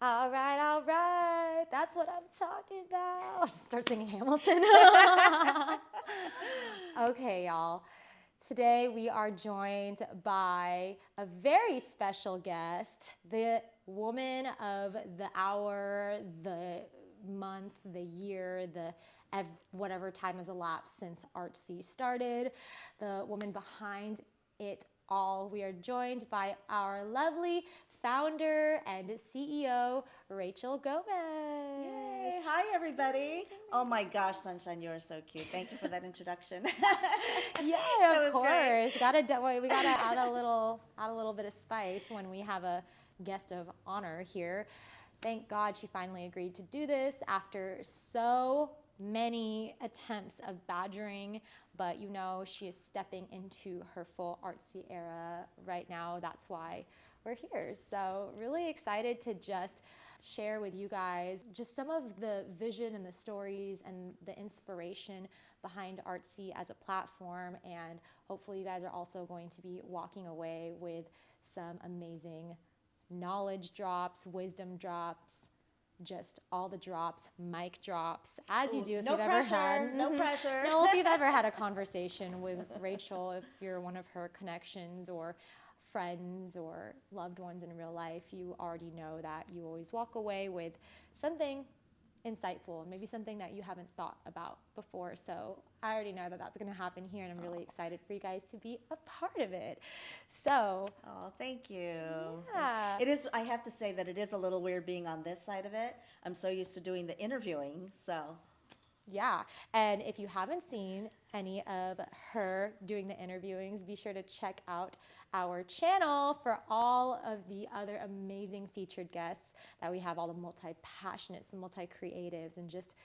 All right, all right. That's what I'm talking about. I'll just start singing Hamilton. Okay, y'all. Today we are joined by a very special guest, the woman of the hour, the month, the year, whatever time has elapsed since ArtCee started, the woman behind it all. We are joined by our lovely founder and CEO, Rachel Gomez. Yay. Hi, everybody. Oh my gosh, Sunshine, you're so cute. Thank you for that introduction. Yeah, of course. Great. We gotta add a little bit of spice when we have a guest of honor here. Thank God she finally agreed to do this after so many attempts of badgering, but you know she is stepping into her full ArtCee era right now. That's why we're here. So really excited to just share with you guys just some of the vision and the stories and the inspiration behind ArtCee as a platform, and hopefully you guys are also going to be walking away with some amazing knowledge drops, wisdom drops, just all the drops, mic drops, as you do if you've ever had. No pressure. No, if you've ever had a conversation with Rachel, if you're one of her connections or friends or loved ones in real life, you already know that you always walk away with something insightful and maybe something that you haven't thought about before. So I already know that that's going to happen here, and I'm really excited for you guys to be a part of it. So, oh, thank you. Yeah. It is. I have to say that it is a little weird being on this side of it. I'm so used to doing the interviewing, so. Yeah, and if you haven't seen any of her doing the interviewings, be sure to check out our channel for all of the other amazing featured guests that we have, all the multi-passionates and multi-creatives and just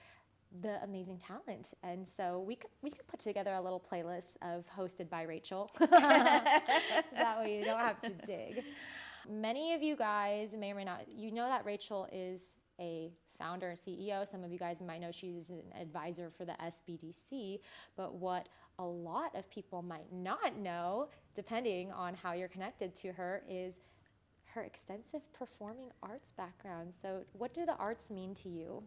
the amazing talent. And so we could put together a little playlist of hosted by Rachel. That way you don't have to dig. Many of you guys may or may not, you know that Rachel is a founder and CEO. Some of you guys might know she's an advisor for the SBDC, but what a lot of people might not know, depending on how you're connected to her, is her extensive performing arts background. So what do the arts mean to you?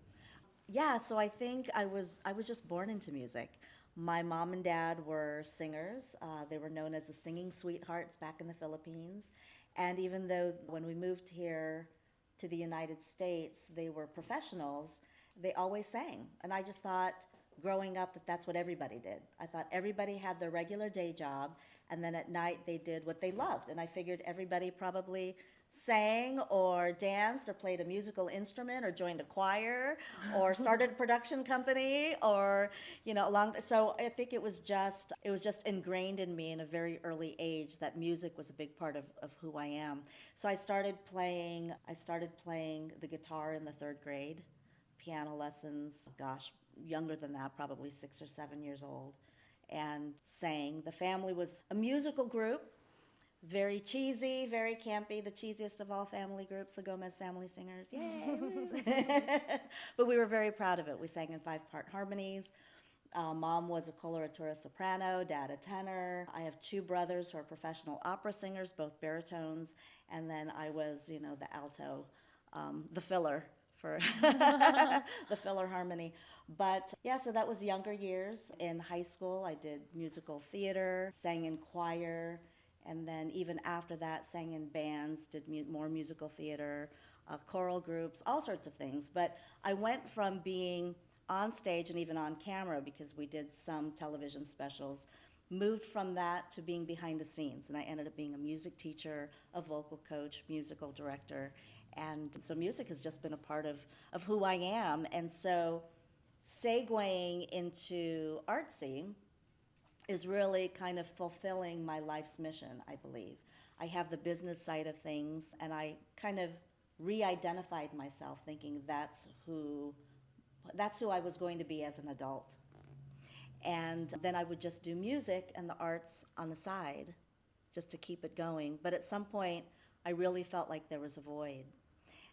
Yeah, so I think I was just born into music. My mom and dad were singers. They were known as the singing sweethearts back in the Philippines. And even though when we moved here to the United States, they were professionals, they always sang. And I just thought growing up that that's what everybody did. I thought everybody had their regular day job, and then at night they did what they loved. And I figured everybody probably sang or danced or played a musical instrument or joined a choir or started a production company or, so I think it was just ingrained in me in a very early age that music was a big part of who I am. So I started playing the guitar in the 3rd grade, piano lessons, younger than that, probably 6 or 7 years old, and sang. The family was a musical group. Very cheesy, very campy, the cheesiest of all family groups, the Gomez Family Singers. Yay! But we were very proud of it. We sang in 5-part harmonies. Mom was a coloratura soprano, dad a tenor. I have 2 brothers who are professional opera singers, both baritones, and then I was, the alto, the filler for the filler harmony. But yeah, so that was younger years. In high school, I did musical theater, sang in choir, and then even after that, sang in bands, did more musical theater, choral groups, all sorts of things. But I went from being on stage and even on camera, because we did some television specials, moved from that to being behind the scenes. And I ended up being a music teacher, a vocal coach, musical director. And so music has just been a part of who I am. And so segueing into ArtCee is really kind of fulfilling my life's mission, I believe. I have the business side of things, and I kind of re-identified myself thinking that's who I was going to be as an adult. And then I would just do music and the arts on the side just to keep it going. But at some point, I really felt like there was a void.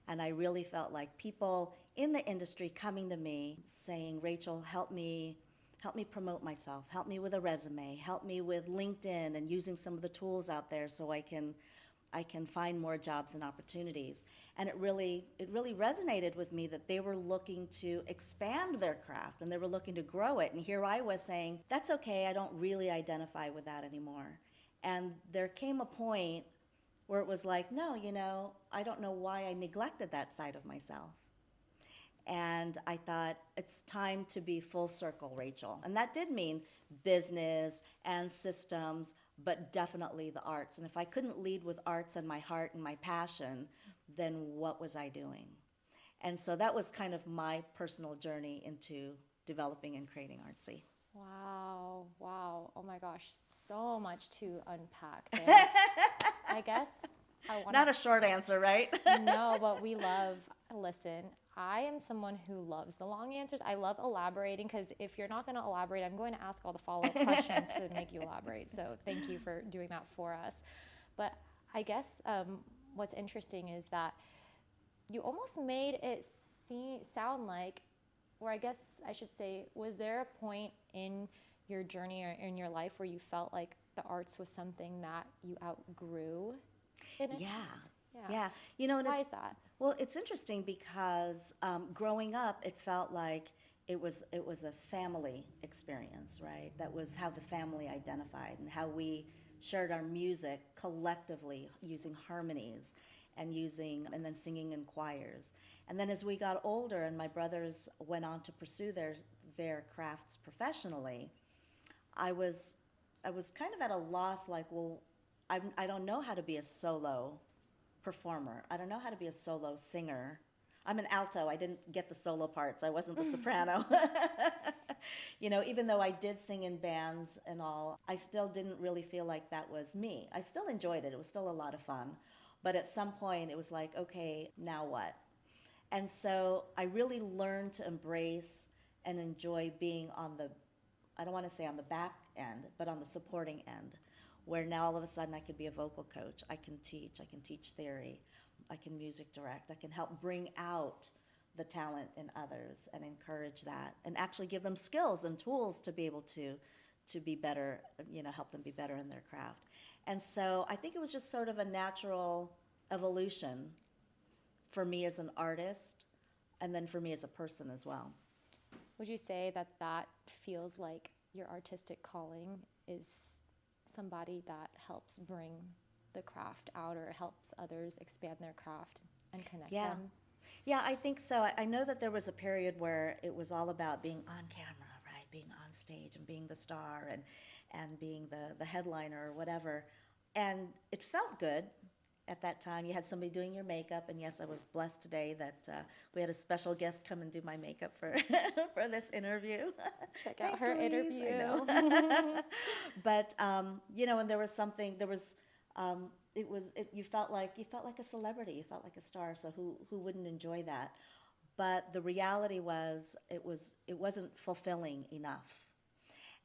And I really felt like people in the industry coming to me saying, Rachel, help me promote myself, help me with a resume, help me with LinkedIn and using some of the tools out there so I can I can find more jobs and opportunities. And it really resonated with me that they were looking to expand their craft and they were looking to grow it. And here I was saying, that's okay, I don't really identify with that anymore. And there came a point where it was like, no, I don't know why I neglected that side of myself. And I thought, it's time to be full circle, Rachel. And that did mean business and systems, but definitely the arts. And if I couldn't lead with arts and my heart and my passion, then what was I doing? And so that was kind of my personal journey into developing and creating ArtCee. Wow, wow. Oh my gosh, so much to unpack there. I guess I want Not a short answer, right? No, but listen, I am someone who loves the long answers. I love elaborating because if you're not going to elaborate, I'm going to ask all the follow-up questions to make you elaborate. So thank you for doing that for us. But I guess what's interesting is that you almost made it sound like, or I guess I should say, was there a point in your journey or in your life where you felt like the arts was something that you outgrew in a sense? Yeah. And Why is that? Well, it's interesting because growing up, it felt like it was a family experience, right? That was how the family identified and how we shared our music collectively using harmonies and then singing in choirs. And then as we got older and my brothers went on to pursue their crafts professionally, I was kind of at a loss, like, well, I don't know how to be a solo performer. I don't know how to be a solo singer. I'm an alto. I didn't get the solo parts. I wasn't the soprano. Even though I did sing in bands and all, I still didn't really feel like that was me. I still enjoyed it. It was still a lot of fun. But at some point, it was like, okay, now what? And so I really learned to embrace and enjoy being I don't want to say on the back end, but on the supporting end, where now all of a sudden I could be a vocal coach. I can teach theory, I can music direct, I can help bring out the talent in others and encourage that and actually give them skills and tools to be able to be better, help them be better in their craft. And so I think it was just sort of a natural evolution for me as an artist and then for me as a person as well. Would you say that feels like your artistic calling is somebody that helps bring the craft out or helps others expand their craft and connect them? Yeah, I think so. I know that there was a period where it was all about being on camera, right? Being on stage and being the star and being the headliner or whatever. And it felt good at that time. You had somebody doing your makeup, and yes, I was blessed today that we had a special guest come and do my makeup for for this interview. Check out Thanks, her Louise. interview. I know. But and there was something. You felt like a celebrity. You felt like a star. So who wouldn't enjoy that? But the reality was it wasn't fulfilling enough.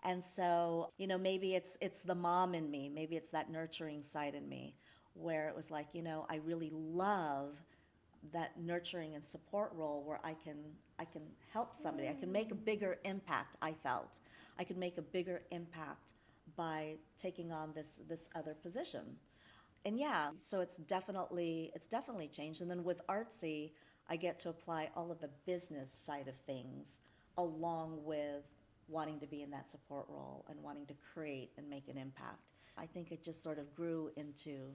And so, maybe it's the mom in me, maybe it's that nurturing side in me, where it was like, I really love that nurturing and support role where I can help somebody. I can make a bigger impact, I felt. I could make a bigger impact by taking on this other position. And yeah, so it's definitely changed. And then with ArtCee, I get to apply all of the business side of things along with wanting to be in that support role and wanting to create and make an impact. I think it just sort of grew into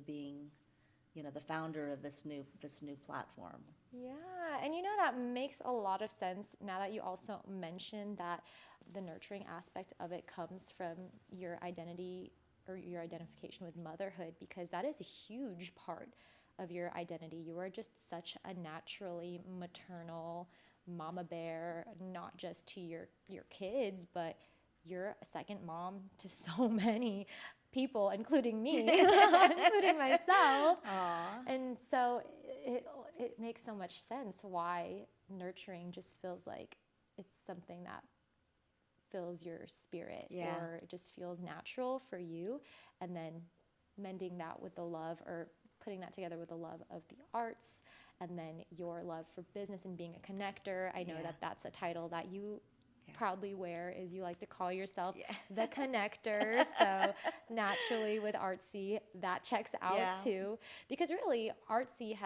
being, the founder of this new platform. Yeah, and that makes a lot of sense now that you also mentioned that the nurturing aspect of it comes from your identity or your identification with motherhood, because that is a huge part of your identity. You are just such a naturally maternal mama bear, not just to your kids, but you're a second mom to so many people, including me, including myself. Aww. And so it makes so much sense why nurturing just feels like it's something that fills your spirit, or it just feels natural for you. And then mending that with the love, or putting that together with the love of the arts, and then your love for business and being a connector. I know that that's a title that you proudly wear is you like to call yourself Yeah. the connector. So naturally with ArtCee, that checks out Yeah. too. Because really, ArtCee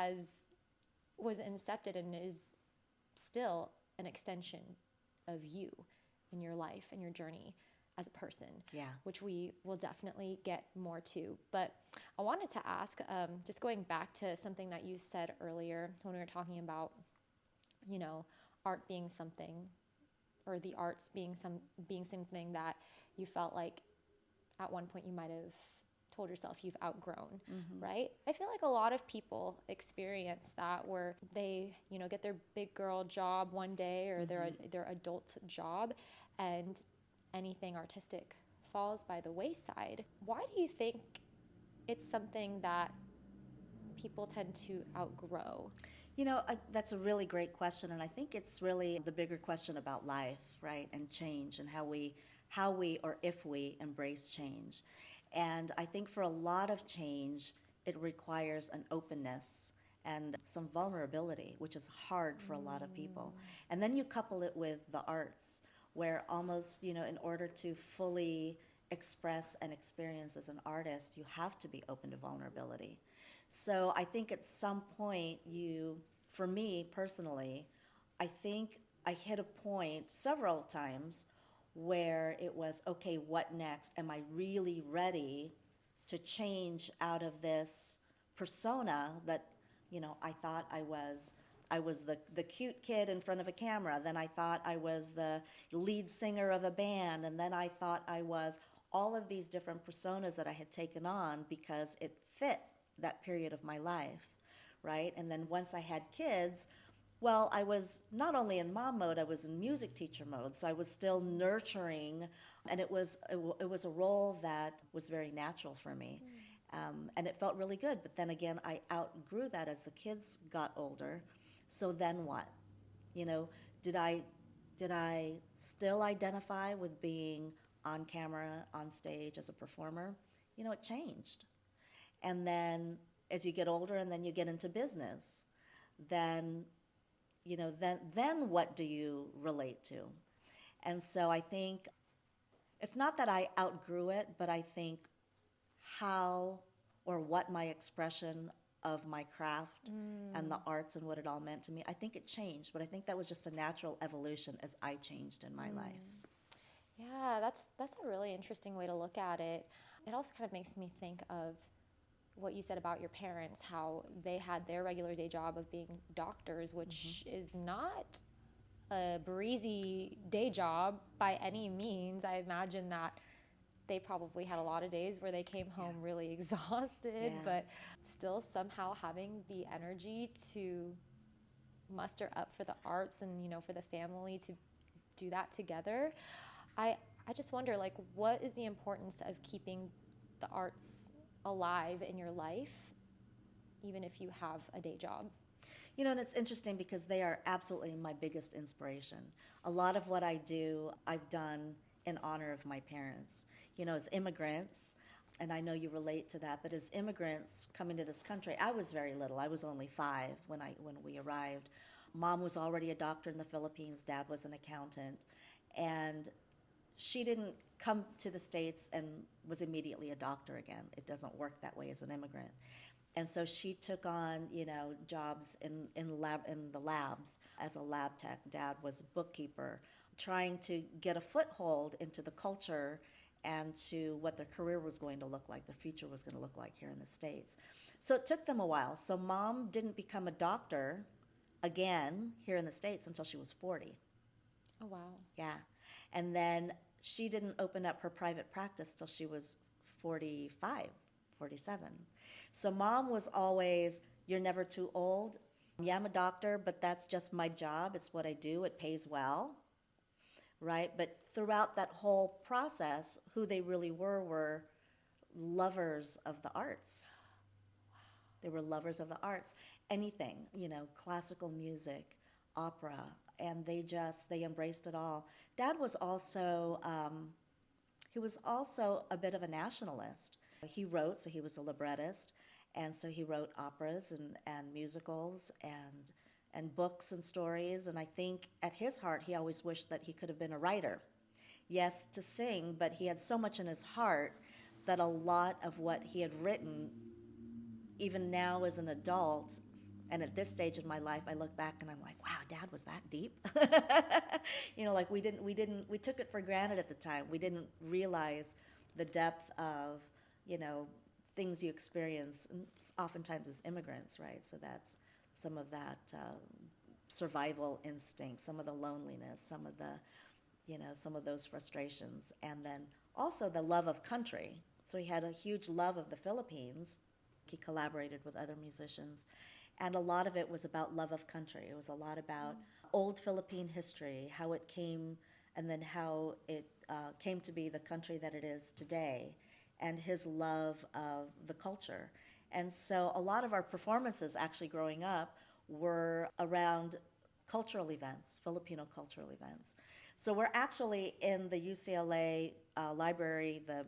was incepted and is still an extension of you in your life and your journey as a person, Yeah. which we will definitely get more to. But I wanted to ask, just going back to something that you said earlier when we were talking about, art being something, or the arts being something that you felt like at one point you might have told yourself you've outgrown, right? I feel like a lot of people experience that where they, get their big girl job one day or their adult job and anything artistic falls by the wayside. Why do you think it's something that people tend to outgrow? That's a really great question, and I think it's really the bigger question about life, right, and change, and how we or if we embrace change. And I think for a lot of change, it requires an openness and some vulnerability, which is hard for a lot of people. And then you couple it with the arts, where almost, in order to fully express and experience as an artist, you have to be open to vulnerability. So I think at some point for me personally, I think I hit a point several times where it was, okay, what next? Am I really ready to change out of this persona that, I thought I was the cute kid in front of a camera. Then I thought I was the lead singer of a band. And then I thought I was all of these different personas that I had taken on because it fit that period of my life, right? And then once I had kids, well, I was not only in mom mode, I was in music teacher mode. So I was still nurturing, and it was a role that was very natural for me. And it felt really good. But then again, I outgrew that as the kids got older. So then what? You know, did I still identify with being on camera, on stage as a performer? It changed. And then as you get older and then you get into business, then then what do you relate to? And so I think it's not that I outgrew it, but I think how or what my expression of my craft and the arts and what it all meant to me, I think it changed, but I think that was just a natural evolution as I changed in my life. Yeah, that's a really interesting way to look at it. It also kind of makes me think of what you said about your parents, how they had their regular day job of being doctors, which is not a breezy day job by any means. I imagine that they probably had a lot of days where they came home really exhausted, but still somehow having the energy to muster up for the arts and, for the family to do that together. I just wonder, like, what is the importance of keeping the arts alive in your life, even if you have a day job? And it's interesting because they are absolutely my biggest inspiration. A lot of what I do, I've done in honor of my parents. As immigrants, and I know you relate to that, but as immigrants coming to this country, I was very little. I was only 5 when we arrived. Mom was already a doctor in the Philippines. Dad was an accountant. And she didn't come to the States and was immediately a doctor again. It doesn't work that way as an immigrant. And so she took on, jobs in the labs as a lab tech. Dad was a bookkeeper, trying to get a foothold into the culture and to what their career was going to look like, their future was going to look like here in the States. So it took them a while. So Mom didn't become a doctor again here in the States until she was 40. Oh, wow. Yeah. And then she didn't open up her private practice till she was 45, 47. So Mom was always, you're never too old. Yeah, I'm a doctor, but that's just my job. It's what I do. It pays well, right? But throughout that whole process, who they really were lovers of the arts. They were lovers of the arts. Anything, classical music, opera, and they embraced it all. Dad was also, he was also a bit of a nationalist. He wrote, so he was a librettist, and so he wrote operas and musicals, and and books and stories. And I think at his heart, he always wished that he could have been a writer. Yes, to sing, but he had so much in his heart that a lot of what he had written, even now as an adult, and at this stage in my life, I look back and I'm like, wow, Dad was that deep. Like we took it for granted at the time. We didn't realize the depth of, you know, things you experience, and oftentimes as immigrants, right? So that's some of that survival instinct, some of the loneliness, some of the, some of those frustrations, and then also the love of country. So he had a huge love of the Philippines. He collaborated with other musicians, and a lot of it was about love of country. It was a lot about old Philippine history, how it came, and then how it came to be the country that it is today, and his love of the culture. And so a lot of our performances actually growing up were around cultural events, Filipino cultural events. So we're actually in the UCLA library, the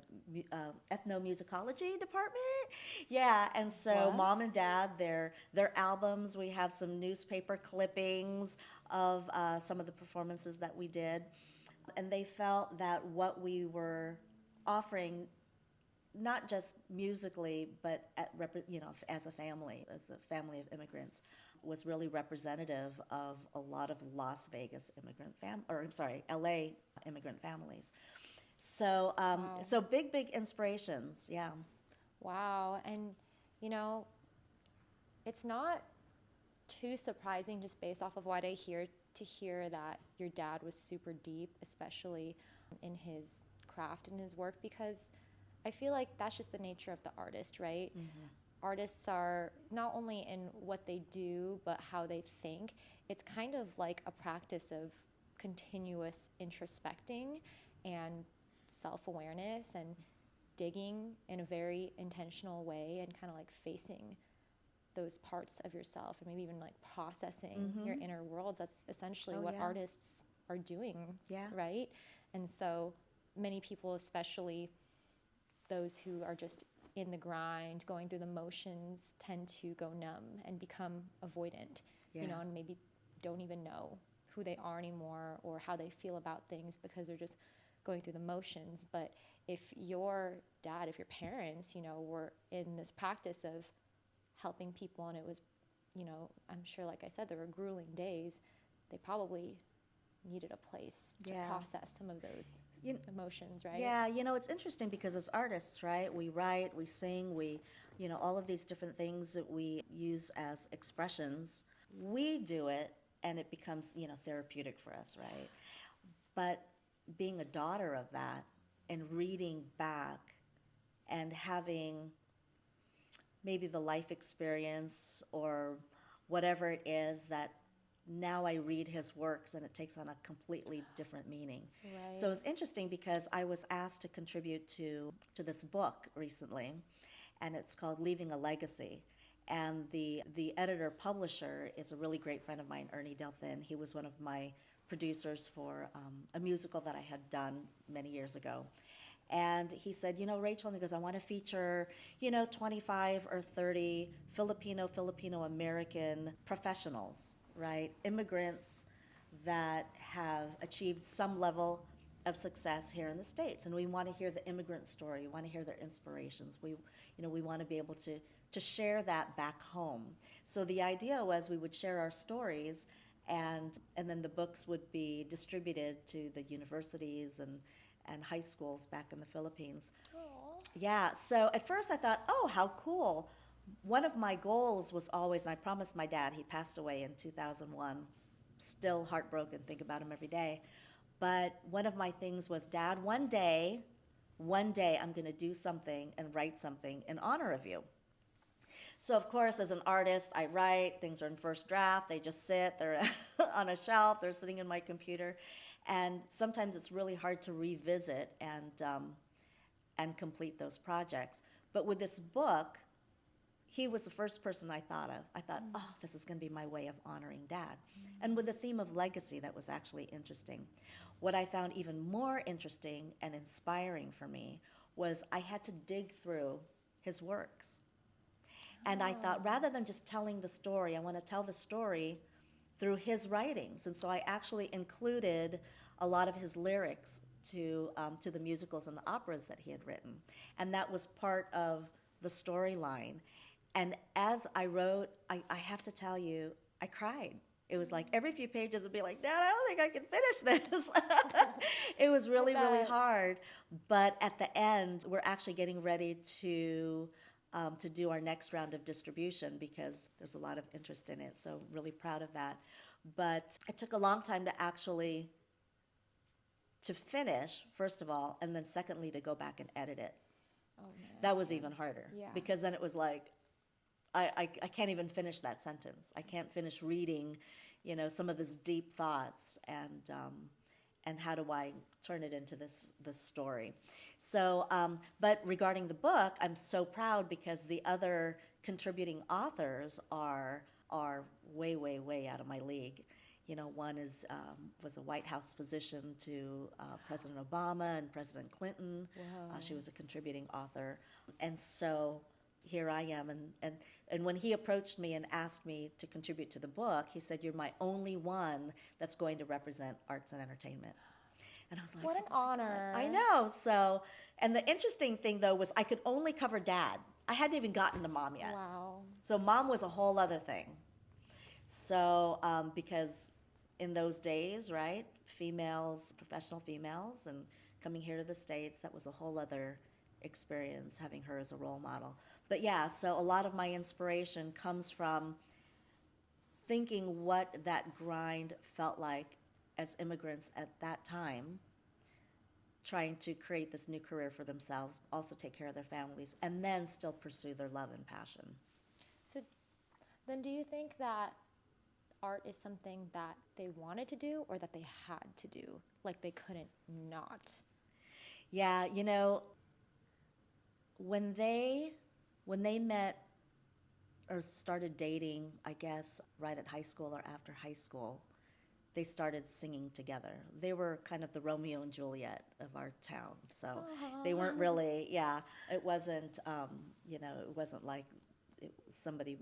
ethnomusicology department. Yeah, and so What? Mom and Dad, their albums, we have some newspaper clippings of some of the performances that we did. And they felt that what we were offering, not just musically, but as a family of immigrants, was really representative of a lot of Las Vegas LA immigrant families. So, Wow. so big inspirations, yeah. Wow. And, you know, it's not too surprising just based off of what I hear to hear that your dad was super deep, especially in his craft and his work, because I feel like that's just the nature of the artist, right? Mm-hmm. Artists are not only in what they do, but how they think. It's kind of like a practice of continuous introspecting and self awareness and digging in a very intentional way and kind of like facing those parts of yourself and maybe even like processing your Mm-hmm. inner worlds. That's essentially Oh what yeah, artists are doing, yeah, right? And so many people, especially those who are just in the grind, going through the motions, tend to go numb and become avoidant, yeah, and maybe don't even know who they are anymore or how they feel about things because they're just going through the motions. But if your dad, if your parents, were in this practice of helping people and it was, I'm sure, like I said, there were grueling days, they probably needed a place to yeah. process some of those You, emotions, right? Yeah, it's interesting because as artists, right, we write, we sing, all of these different things that we use as expressions, we do it and it becomes, therapeutic for us, right? But being a daughter of that and reading back and having maybe the life experience or whatever it is that now I read his works and it takes on a completely different meaning. So Right. it's interesting because I was asked to contribute to this book recently, and it's called Leaving a Legacy. And the editor publisher is a really great friend of mine, Ernie Delphin. He was one of my producers for a musical that I had done many years ago. And he said, Rachel, and he goes, I want to feature, 25 or 30 Filipino American professionals, right? Immigrants that have achieved some level of success here in the States. And we want to hear the immigrant story. We want to hear their inspirations. We want to be able to share that back home. So the idea was we would share our stories, and then the books would be distributed to the universities and high schools back in the Philippines. Aw. Yeah, so at first I thought, oh, how cool. One of my goals was always, and I promised my dad, he passed away in 2001, still heartbroken, think about him every day. But one of my things was, Dad, one day I'm going to do something and write something in honor of you. So, of course, as an artist, I write, things are in first draft, they just sit, they're on a shelf, they're sitting in my computer. And sometimes it's really hard to revisit and complete those projects. But with this book, he was the first person I thought of. I thought, oh, this is going to be my way of honoring Dad. And with the theme of legacy, that was actually interesting. What I found even more interesting and inspiring for me was I had to dig through his works. And I thought, rather than just telling the story, I want to tell the story through his writings. And so I actually included a lot of his lyrics to the musicals and the operas that he had written. And that was part of the storyline. And as I wrote, I have to tell you, I cried. It was like every few pages would be like, Dad, I don't think I can finish this. It was really, really hard. But at the end, we're actually getting ready to do our next round of distribution because there's a lot of interest in it. So really proud of that. But it took a long time to actually to finish, first of all, and then secondly, to go back and edit it. Oh, man. That was even harder. Yeah. Because then it was like, I can't even finish that sentence. I can't finish reading, some of his deep thoughts and how do I turn it into this story. So, but regarding the book, I'm so proud because the other contributing authors are way, way, way out of my league. One was a White House physician to President Obama and President Clinton. She was a contributing author. And so here I am. And when he approached me and asked me to contribute to the book, he said, "You're my only one that's going to represent arts and entertainment." And I was like, what an honor. I know. So, and the interesting thing, though, was I could only cover Dad. I hadn't even gotten to Mom yet. Wow. So Mom was a whole other thing. So, because in those days, right, females, professional females, and coming here to the States, that was a whole other experience, having her as a role model. But yeah, so a lot of my inspiration comes from thinking what that grind felt like as immigrants at that time, trying to create this new career for themselves, also take care of their families, and then still pursue their love and passion. So then do you think that art is something that they wanted to do or that they had to do, like they couldn't not? Yeah, when they met or started dating, I guess, right at high school or after high school, they started singing together. They were kind of the Romeo and Juliet of our town. So they weren't really, it wasn't, it wasn't like somebody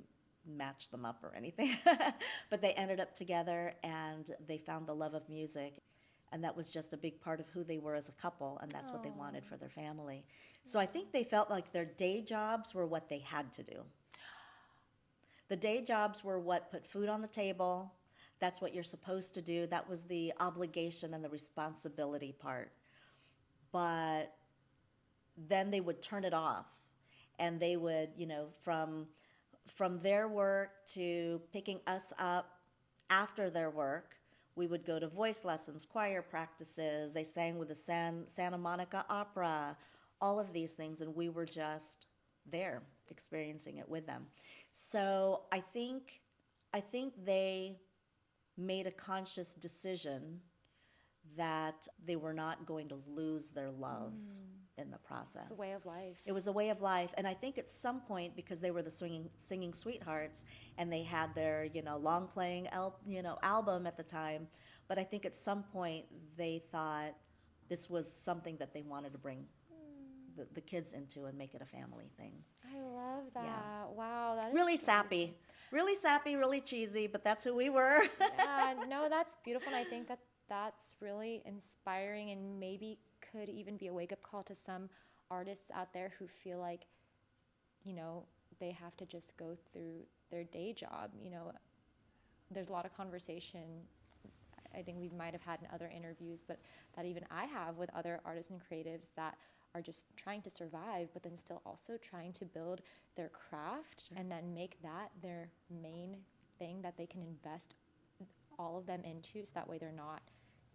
matched them up or anything. But they ended up together and they found the love of music. And that was just a big part of who they were as a couple, and that's what they wanted for their family. So I think they felt like their day jobs were what they had to do. The day jobs were what put food on the table. That's what you're supposed to do. That was the obligation and the responsibility part. But then they would turn it off, and they would, from their work to picking us up after their work, we would go to voice lessons, choir practices. They sang with the Santa Monica Opera, all of these things, and we were just there experiencing it with them. So I think they made a conscious decision that they were not going to lose their love in the process. It's a way of life. It was a way of life, and I think at some point, because they were the singing sweethearts, and they had their long playing album at the time, but I think at some point they thought this was something that they wanted to bring the kids into and make it a family thing. I love that. Yeah. Wow, that is Really so sappy, really cheesy, but that's who we were. Yeah, no, that's beautiful, and I think that's really inspiring and maybe could even be a wake-up call to some artists out there who feel like, they have to just go through their day job. There's a lot of conversation I think we might have had in other interviews, but that even I have with other artists and creatives that are just trying to survive, but then still also trying to build their craft and then make that their main thing that they can invest all of them into, so that way they're not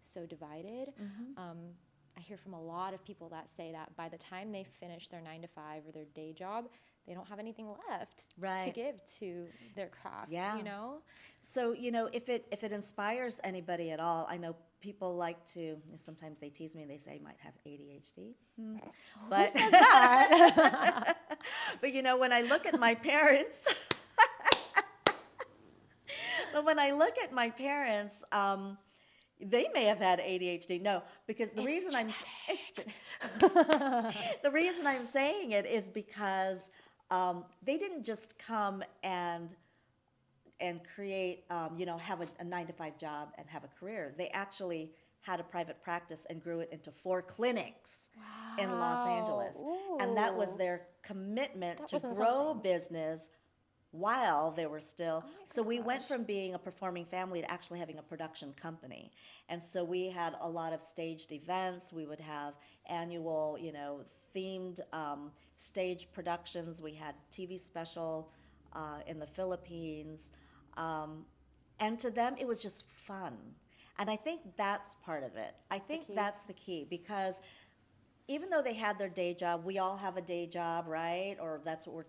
so divided. I hear from a lot of people that say that by the time they finish their 9-to-5 or their day job, they don't have anything left to give to their craft. Yeah. So if it inspires anybody at all, I know people like to. Sometimes they tease me and they say I might have ADHD. But who says that? but when I look at my parents, they may have had ADHD. No, because the reason I'm saying it is because they didn't just come and and create, have a 9 to 5 job and have a career. They actually had a private practice and grew it into 4 clinics in Los Angeles. And that was Ooh. their commitment That to wasn't grow a something. business while they were still. Oh my So we went gosh. from being a performing family to actually having a production company. And so we had a lot of staged events. We would have annual, themed stage productions. We had TV special in the Philippines. And to them, it was just fun. And I think that's part of it. I That's the think key. that's the key, because even though they had their day job, we all have a day job, right? Or that's what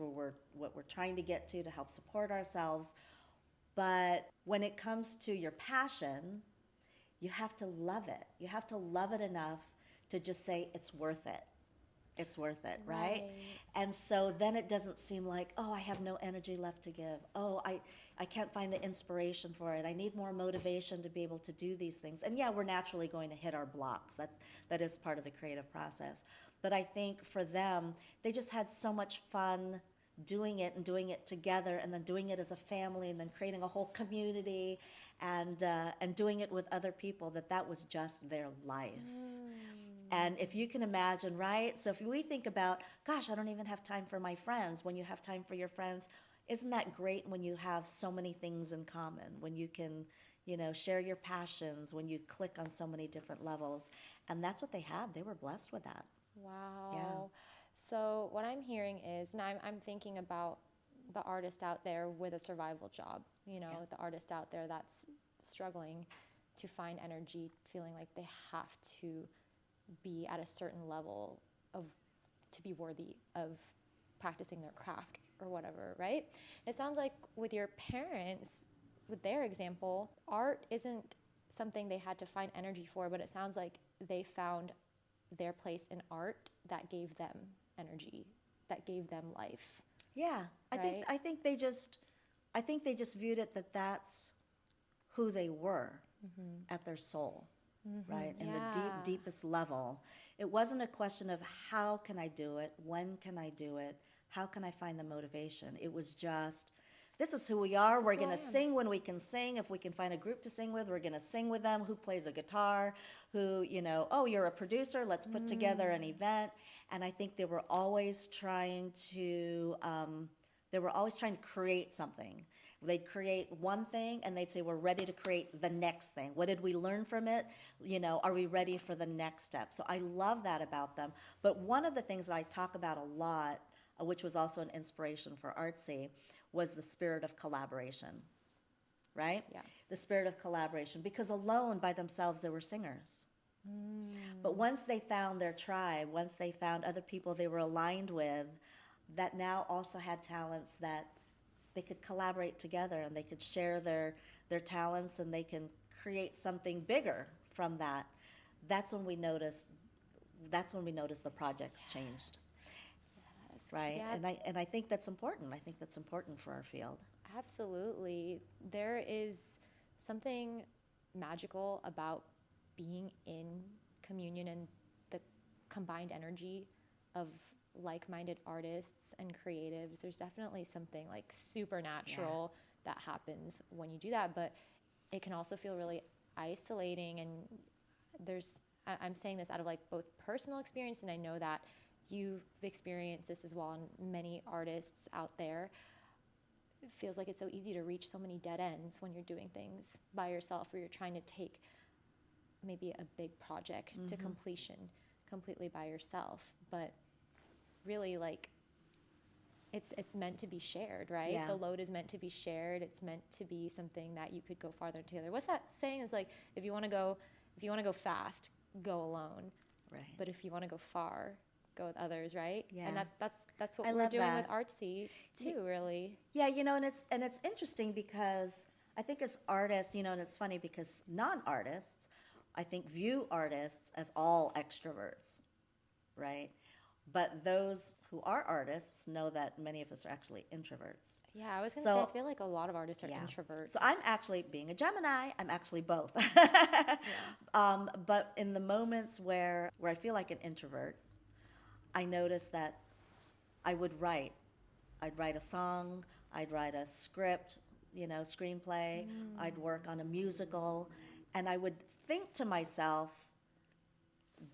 we're trying to get to help support ourselves. But when it comes to your passion, you have to love it. You have to love it enough to just say it's worth it. It's worth it, right? Right. And so then it doesn't seem like, oh, I have no energy left to give. Oh, I can't find the inspiration for it. I need more motivation to be able to do these things. And yeah, we're naturally going to hit our blocks. That is part of the creative process. But I think for them, they just had so much fun doing it and doing it together, and then doing it as a family, and then creating a whole community, and doing it with other people, that was just their life. And if you can imagine, right? So if we think about, gosh, I don't even have time for my friends. When you have time for your friends, isn't that great when you have so many things in common, when you can, share your passions, when you click on so many different levels? And that's what they had. They were blessed with that. Wow. Yeah. So what I'm hearing is, and I'm thinking about the artist out there with a survival job, the artist out there that's struggling to find energy, feeling like they have to be at a certain level to be worthy of practicing their craft or whatever, right? It sounds like with your parents, with their example, art isn't something they had to find energy for, but it sounds like they found their place in art that gave them energy, that gave them life. Yeah. Right? I think they just viewed it that's who they were at their soul. Right? In the Yeah. deepest level. It wasn't a question of how can I do it, when can I do it, how can I find the motivation. It was just, this is who we are. This is We're who going I to am. sing when we can sing. If we can find a group to sing with, we're going to sing with them. Who plays a guitar? Who, oh, you're a producer. Let's put together an event. And I think they were always trying to create something. They'd create one thing and they'd say, we're ready to create the next thing. What did we learn from it? Are we ready for the next step? So I love that about them. But one of the things that I talk about a lot, which was also an inspiration for ArtCee, was the spirit of collaboration, right? Yeah. The spirit of collaboration, because alone by themselves they were singers. But once they found their tribe, once they found other people they were aligned with, that now also had talents that they could collaborate together and they could share their talents and they can create something bigger from that. That's when we noticed the projects changed. Yes. Right? Yeah, And I think that's important. I think that's important for our field. absolutely. There is something magical about being in communion and the combined energy of like-minded artists and creatives. There's definitely something like supernatural that happens when you do that, but it can also feel really isolating. And I'm saying this out of like both personal experience, and I know that you've experienced this as well, and many artists out there. It feels like it's so easy to reach so many dead ends when you're doing things by yourself, or you're trying to take maybe a big project to completion completely by yourself. But really, like, it's meant to be shared, right? Yeah. The load is meant to be shared. It's meant to be something that you could go farther together. What's that saying? It's like, if you want to go fast, go alone. Right. But if you want to go far, go with others, right? Yeah. And that's what I we're love doing that. with ArtCee too, really. Yeah, and it's interesting because I think as artists, and it's funny because non-artists, I think view artists as all extroverts, right? But those who are artists know that many of us are actually introverts. Yeah, I was going to say, So- I feel like a lot of artists are Yeah. introverts. So I'm actually, being a Gemini, I'm actually both. But in the moments where I feel like an introvert, I notice that I would write. I'd write a song, I'd write a script, screenplay. I'd work on a musical. And I would think to myself,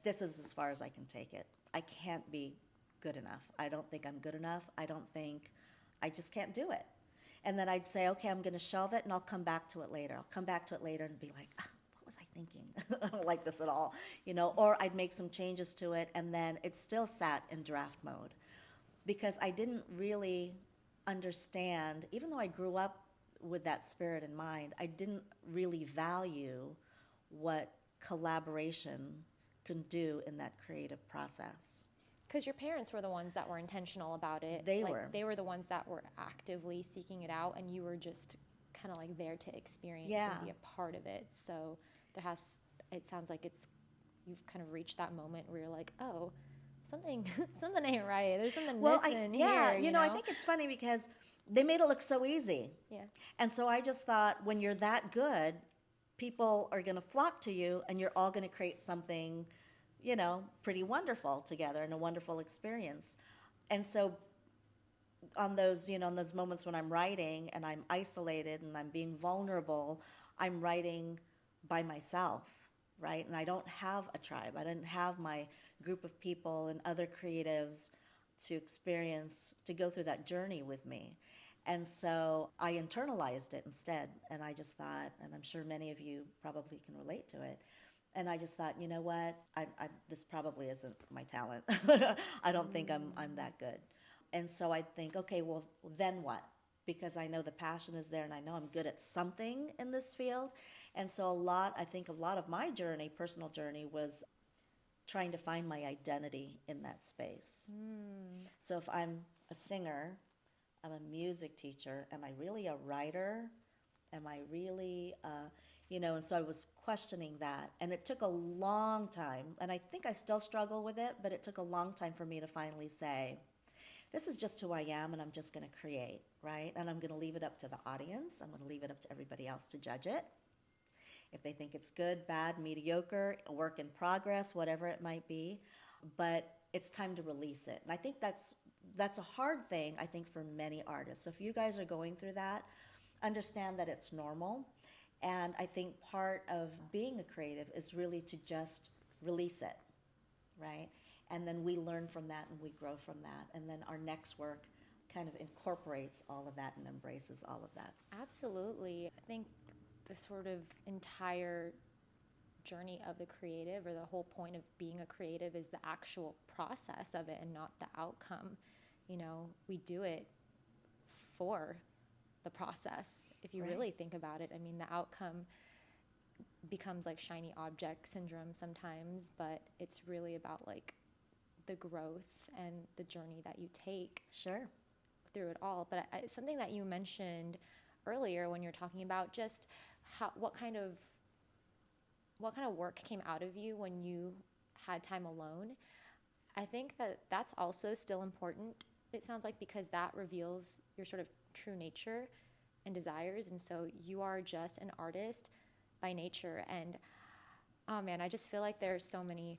this is as far as I can take it. I can't be good enough. I don't think I'm good enough. I just can't do it. And then I'd say, okay, I'm going to shelve it and I'll come back to it later. I'll come back to it later and be like, what was I thinking? I don't like this at all. Or I'd make some changes to it and then it still sat in draft mode because I didn't really understand, even though I grew up with that spirit in mind, I didn't really value what collaboration can do in that creative process. Because your parents were the ones that were intentional about it. They were. They were the ones that were actively seeking it out, and you were just kind of like there to experience and be a part of it. So it sounds like you've kind of reached that moment where you're like, oh, something ain't right. There's something missing here. I think it's funny because they made it look so easy. Yeah. And so I just thought when you're that good, people are going to flock to you and you're all going to create something pretty wonderful together and a wonderful experience. And so on those, in those moments when I'm writing and I'm isolated and I'm being vulnerable, I'm writing by myself, right? And I don't have a tribe. I didn't have my group of people and other creatives to go through that journey with me. And so I internalized it instead. And I just thought, and I'm sure many of you probably can relate to it, and I just thought, you know what? This probably isn't my talent. I don't think I'm that good. And so I think, okay, well, then what? Because I know the passion is there and I know I'm good at something in this field. And so I think a lot of my journey, personal journey, was trying to find my identity in that space. So if I'm a singer, I'm a music teacher, am I really a writer? Am I really and so I was questioning that. And it took a long time, and I think I still struggle with it, but it took a long time for me to finally say, this is just who I am, and I'm just going to create, right? And I'm going to leave it up to the audience. I'm going to leave it up to everybody else to judge it. If they think it's good, bad, mediocre, a work in progress, whatever it might be. But it's time to release it. And I think that's a hard thing, I think, for many artists. So if you guys are going through that, understand that it's normal. And I think part of being a creative is really to just release it, right? And then we learn from that and we grow from that. And then our next work kind of incorporates all of that and embraces all of that. Absolutely. I think the sort of entire journey of the creative, or the whole point of being a creative, is the actual process of it and not the outcome. We do it for the process. If you really think about it, I mean, the outcome becomes like shiny object syndrome sometimes, but it's really about like the growth and the journey that you take through it all. But something that you mentioned earlier when you're talking about just what kind of work came out of you when you had time alone, I think that's also still important, it sounds like, because that reveals your sort of true nature and desires. And so you are just an artist by nature. And oh man, I just feel like there's so many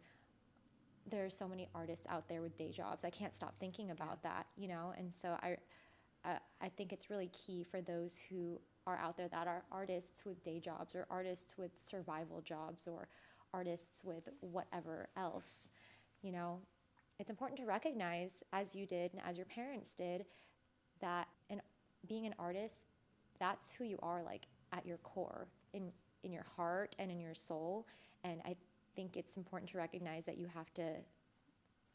artists out there with day jobs. I can't stop thinking about that, and so I think it's really key for those who are out there that are artists with day jobs, or artists with survival jobs, or artists with whatever else. It's important to recognize, as you did and as your parents did, that being an artist, that's who you are, like at your core, in your heart and in your soul. And I think it's important to recognize that you have to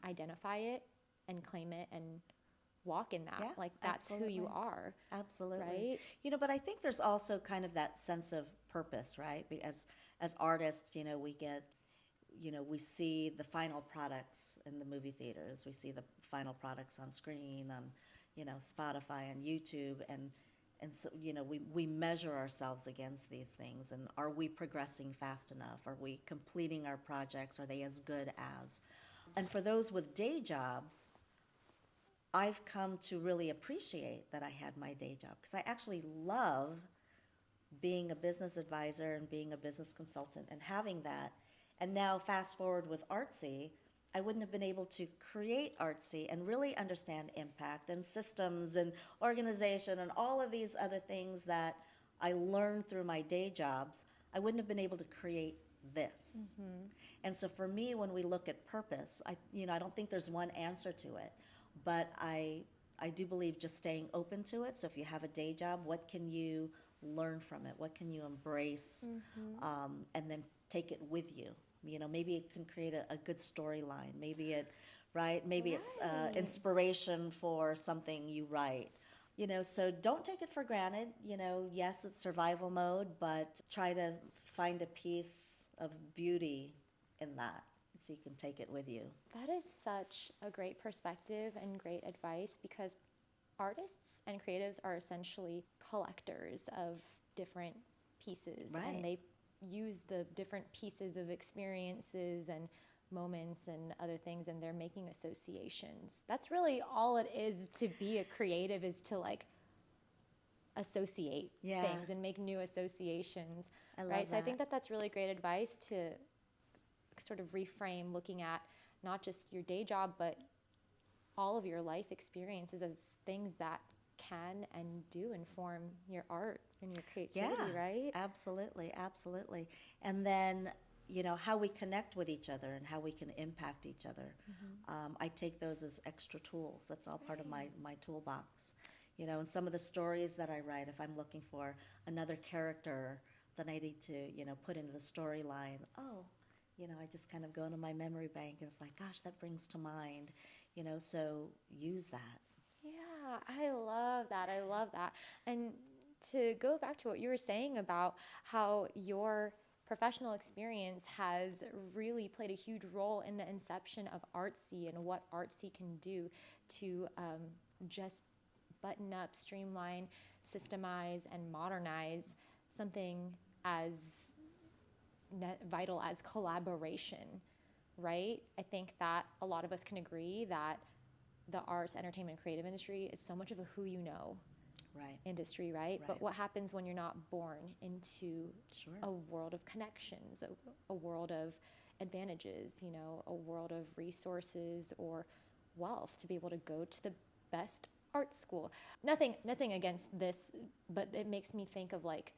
identify it and claim it and walk in that. Like that's absolutely. Who you are. Absolutely. Right? But I think there's also kind of that sense of purpose, right? Because as artists, we get, we see the final products in the movie theaters. We see the final products on screen, on, Spotify and YouTube, and so, we measure ourselves against these things. And are we progressing fast enough? Are we completing our projects? Are they as good as? And for those with day jobs, I've come to really appreciate that I had my day job, because I actually love being a business advisor and being a business consultant and having that. And now fast forward with ArtCee, I wouldn't have been able to create ArtCee and really understand impact and systems and organization and all of these other things that I learned through my day jobs. I wouldn't have been able to create this. And so for me, when we look at purpose, I don't think there's one answer to it, but I do believe just staying open to it. So if you have a day job, what can you learn from it? What can you embrace, and then take it with you? Maybe it can create a good storyline. Maybe it's Right. inspiration for something you write. So don't take it for granted. Yes, it's survival mode, but try to find a piece of beauty in that so you can take it with you. That is such a great perspective and great advice, because artists and creatives are essentially collectors of different pieces, Right. and they use the different pieces of experiences and moments and other things, and they're making associations. That's really all it is to be a creative, is to like associate Yeah. things and make new associations. I love right? So I that. think that that's really great advice to sort of reframe looking at not just your day job, but all of your life experiences as things that can and do inform your art and your creativity, right? Absolutely, absolutely. And then, how we connect with each other and how we can impact each other. I take those as extra tools. That's all part of my toolbox. And some of the stories that I write, if I'm looking for another character that I need to, put into the storyline, I just kind of go into my memory bank and it's like, gosh, that brings to mind, so use that. Yeah, I love that. I love that. And to go back to what you were saying about how your professional experience has really played a huge role in the inception of ArtCee and what ArtCee can do to just button up, streamline, systemize, and modernize something as vital as collaboration, right? I think that a lot of us can agree that the arts, entertainment, creative industry is so much of a who you know Right. industry, right? But Right. what happens when you're not born into Sure. a world of connections, a world of advantages, a world of resources or wealth to be able to go to the best art school? Nothing against this, but it makes me think of like,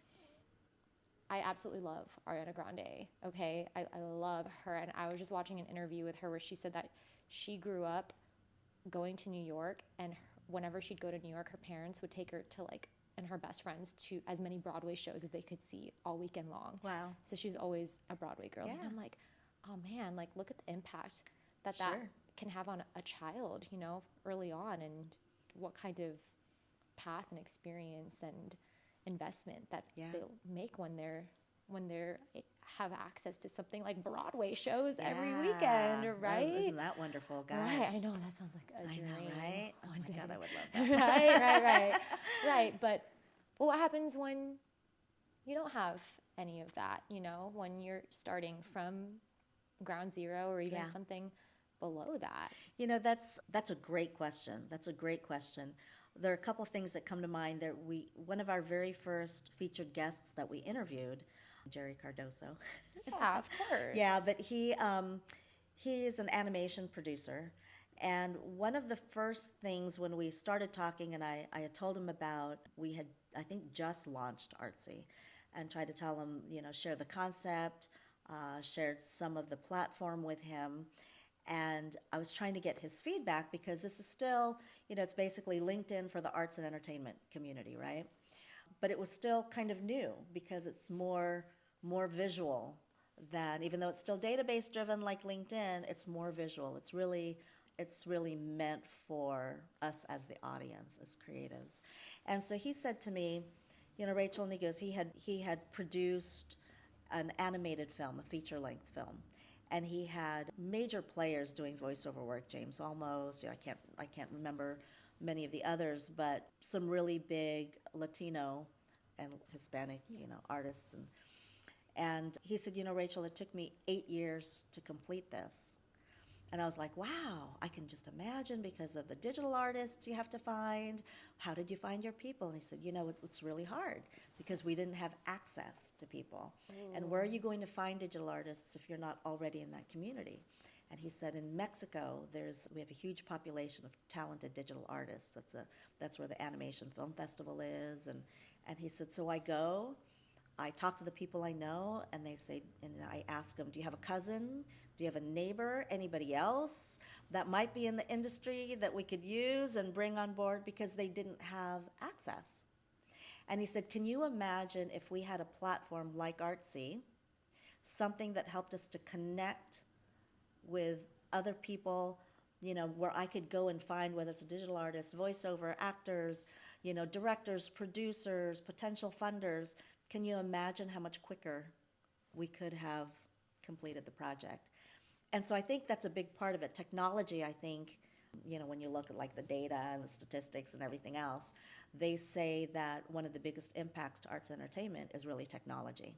I absolutely love Ariana Grande, okay? I love her. And I was just watching an interview with her where she said that she grew up going to New York, and whenever she'd go to New York, her parents would take her to and her best friends to as many Broadway shows as they could see all weekend long. Wow. So she's always a Broadway girl. Yeah. And I'm like, oh man, look at the impact that Sure. can have on a child, early on, and what kind of path and experience and investment that Yeah. they'll make when they're have access to something like Broadway shows every weekend, Yeah. right? Isn't that wonderful, gosh? Right, I know that sounds like a I dream. know, right? Oh one my God, day. I would love that. Right. But what happens when you don't have any of that? When you're starting from ground zero or even Yeah. something below that. That's a great question. That's a great question. There are a couple of things that come to mind. One of our very first featured guests that we interviewed, Jerry Cardoso. Yeah, of course. Yeah, but he is an animation producer, and one of the first things when we started talking, and I had told him about, we had, I think, just launched ArtCee, and tried to tell him, share the concept, shared some of the platform with him, and I was trying to get his feedback because this is still, it's basically LinkedIn for the arts and entertainment community, right? But it was still kind of new because it's more visual than, even though it's still database driven like LinkedIn, it's more visual. It's really meant for us as the audience, as creatives. And so he said to me, Rachel, and he goes, he had produced an animated film, a feature-length film, and he had major players doing voiceover work. James Olmos, I can't remember many of the others, but some really big Latino and Hispanic, artists. And he said, Rachel, it took me 8 years to complete this. And I was like, wow, I can just imagine because of the digital artists you have to find. How did you find your people? And he said, it's really hard because we didn't have access to people. And where are you going to find digital artists if you're not already in that community? And he said in Mexico, we have a huge population of talented digital artists. That's where the Animation Film Festival is. And he said, so I talk to the people I know, and they say, and I ask them, do you have a cousin? Do you have a neighbor? Anybody else that might be in the industry that we could use and bring on board, because they didn't have access. And he said, can you imagine if we had a platform like ArtCee, something that helped us to connect with other people, where I could go and find, whether it's a digital artist, voiceover, actors, directors, producers, potential funders. Can you imagine how much quicker we could have completed the project? And so I think that's a big part of it. Technology, I think, when you look at like the data and the statistics and everything else, they say that one of the biggest impacts to arts and entertainment is really technology.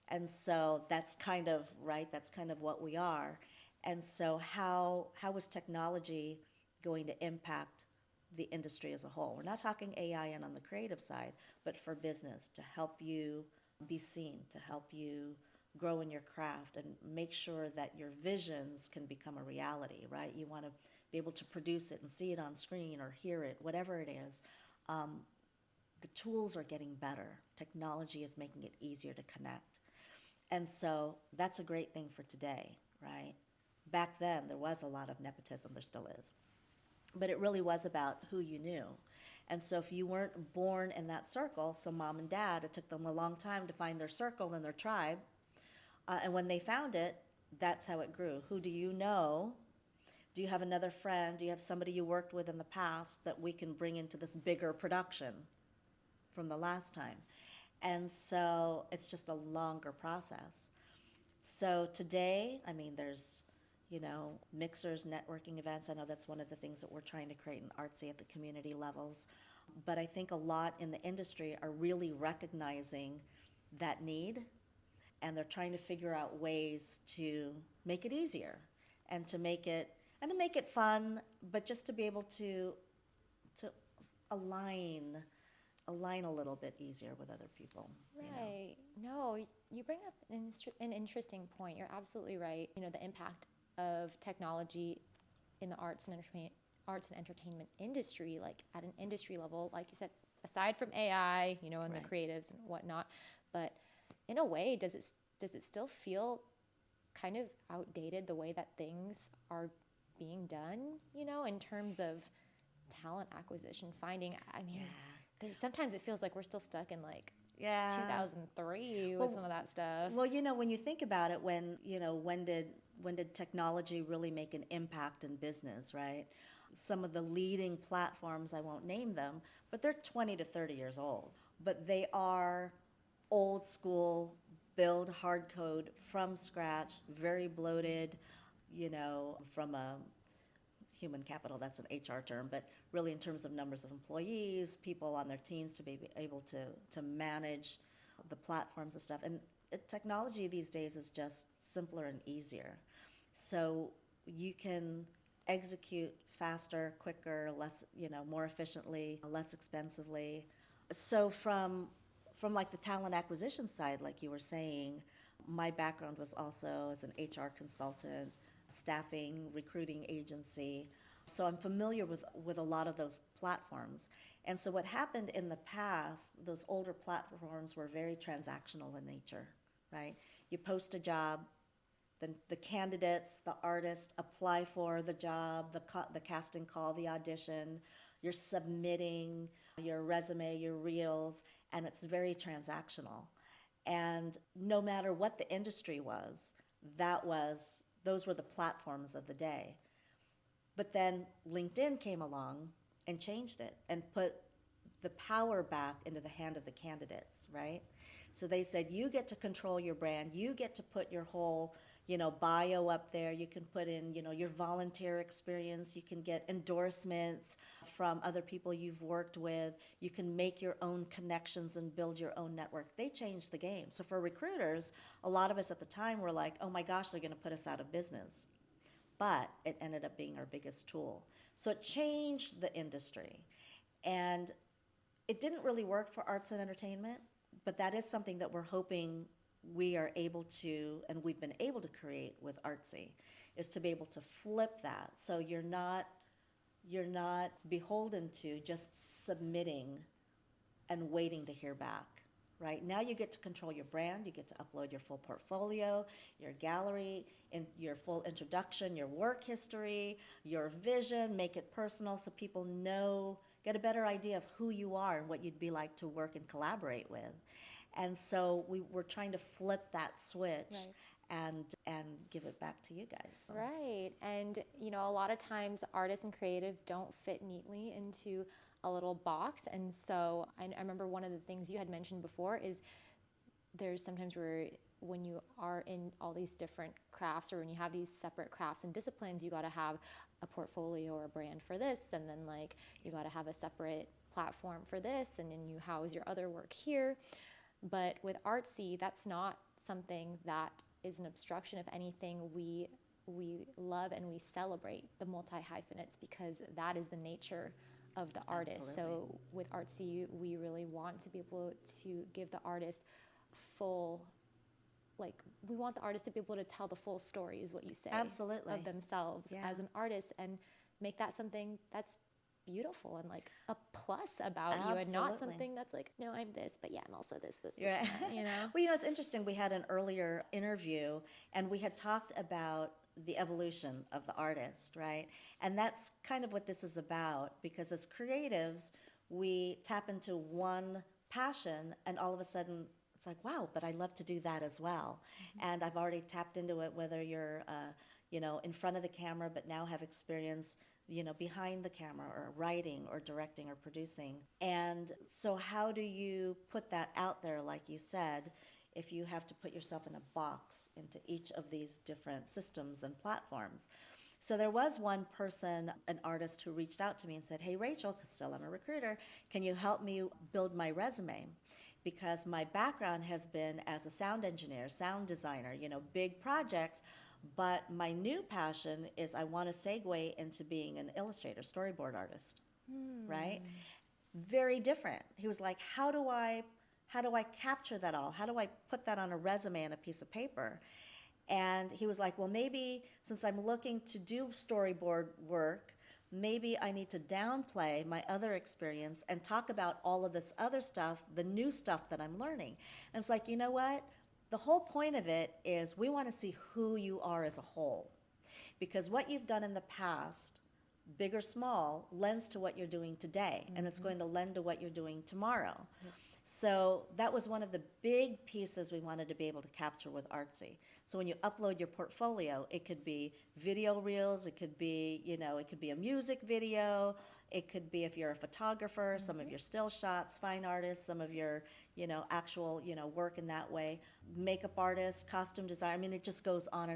And so that's kind of, right, that's kind of what we are. And so how is technology going to impact the industry as a whole? We're not talking AI and on the creative side, but for business, to help you be seen, to help you grow in your craft and make sure that your visions can become a reality, right? You want to be able to produce it and see it on screen or hear it, whatever it is. The tools are getting better. Technology is making it easier to connect. And so that's a great thing for today, right? Back then, there was a lot of nepotism, there still is. But it really was about who you knew. And so if you weren't born in that circle, so mom and dad, it took them a long time to find their circle and their tribe. And when they found it, that's how it grew. Who do you know? Do you have another friend? Do you have somebody you worked with in the past that we can bring into this bigger production from the last time? And so it's just a longer process. So today, I mean, there's, mixers, networking events. I know that's one of the things that we're trying to create in ArtCee at the community levels. But I think a lot in the industry are really recognizing that need, and they're trying to figure out ways to make it easier and to make it fun, but just to be able to align a little bit easier with other people. Right. No, you bring up an interesting point. You're absolutely right. The impact of technology in the arts and entertainment industry, like at an industry level, like you said, aside from AI, and right, the creatives and whatnot, but in a way, does it still feel kind of outdated, the way that things are being done, in terms of talent acquisition, finding, sometimes it feels like we're still stuck in 2003 with some of that stuff. Well, when you think about it, when did technology really make an impact in business, right? Some of the leading platforms, I won't name them, but they're 20 to 30 years old. But they are old school, build hard code from scratch, very bloated, from a human capital, that's an HR term, but really in terms of numbers of employees, people on their teams to be able to manage the platforms and stuff. And technology these days is just simpler and easier. So you can execute faster, quicker, less, more efficiently, less expensively. So from like the talent acquisition side, like you were saying, my background was also as an HR consultant, staffing, recruiting agency. So I'm familiar with a lot of those platforms. And so what happened in the past, those older platforms were very transactional in nature, right? You post a job, then the candidates, the artists apply for the job, the casting call, the audition, you're submitting your resume, your reels, and it's very transactional. And no matter what the industry was, those were the platforms of the day. But then LinkedIn came along and changed it and put the power back into the hand of the candidates, right? So they said, you get to control your brand, you get to put your whole, bio up there, you can put in, your volunteer experience, you can get endorsements from other people you've worked with, you can make your own connections and build your own network. They changed the game. So for recruiters, a lot of us at the time were like, oh my gosh, they're gonna put us out of business. But it ended up being our biggest tool. So it changed the industry. And it didn't really work for arts and entertainment, but that is something that we're hoping we are able to, and we've been able to create with ArtCee, is to be able to flip that. So you're not beholden to just submitting and waiting to hear back. Right now, you get to control your brand. You get to upload your full portfolio, your gallery, and your full introduction, your work history, your vision. Make it personal so people know, get a better idea of who you are and what you'd be like to work and collaborate with. And so we're trying to flip that switch. Right. And give it back to you guys. Right. And, a lot of times artists and creatives don't fit neatly into a little box. And so I remember one of the things you had mentioned before is there's sometimes where when you are in all these different crafts, or when you have these separate crafts and disciplines, you got to have a portfolio or a brand for this. And then you got to have a separate platform for this. And then you house your other work here. But with ArtCee, that's not something that is an obstruction. If anything, we love and we celebrate the multi-hyphenates, because that is the nature of the artist. Absolutely. So with ArtCee, we really want to be able to give the artist full, we want the artist to be able to tell the full story, is what you say. Absolutely. Of themselves as an artist, and make that something that's beautiful and a plus about you, and not something that's no, I'm this, but yeah, I'm also this, Yeah. and that, Well, it's interesting. We had an earlier interview, and we had talked about the evolution of the artist, right? And that's kind of what this is about, because as creatives, we tap into one passion, and all of a sudden, it's wow, but I love to do that as well. Mm-hmm. And I've already tapped into it, whether you're, in front of the camera, but now have experience behind the camera, or writing or directing or producing. And so how do you put that out there, like you said, if you have to put yourself in a box into each of these different systems and platforms? So there was one person, an artist, who reached out to me and said, hey, Rachel, because still I'm a recruiter, can you help me build my resume? Because my background has been as a sound engineer, sound designer, big projects. But my new passion is I want to segue into being an illustrator, storyboard artist, right? Very different. He was like, how do I capture that all? How do I put that on a resume and a piece of paper? And he was like, well, maybe since I'm looking to do storyboard work, maybe I need to downplay my other experience and talk about all of this other stuff, the new stuff that I'm learning. And it's like, you know what? The whole point of it is we want to see who you are as a whole. Because what you've done in the past, big or small, lends to what you're doing today. Mm-hmm. And it's going to lend to what you're doing tomorrow. Yep. So that was one of the big pieces we wanted to be able to capture with ArtCee. So when you upload your portfolio, it could be video reels, it could be, it could be a music video, it could be, if you're a photographer, some of your still shots, fine artists, some of your, actual, work in that way, makeup artist, costume designer. I mean, it just goes on.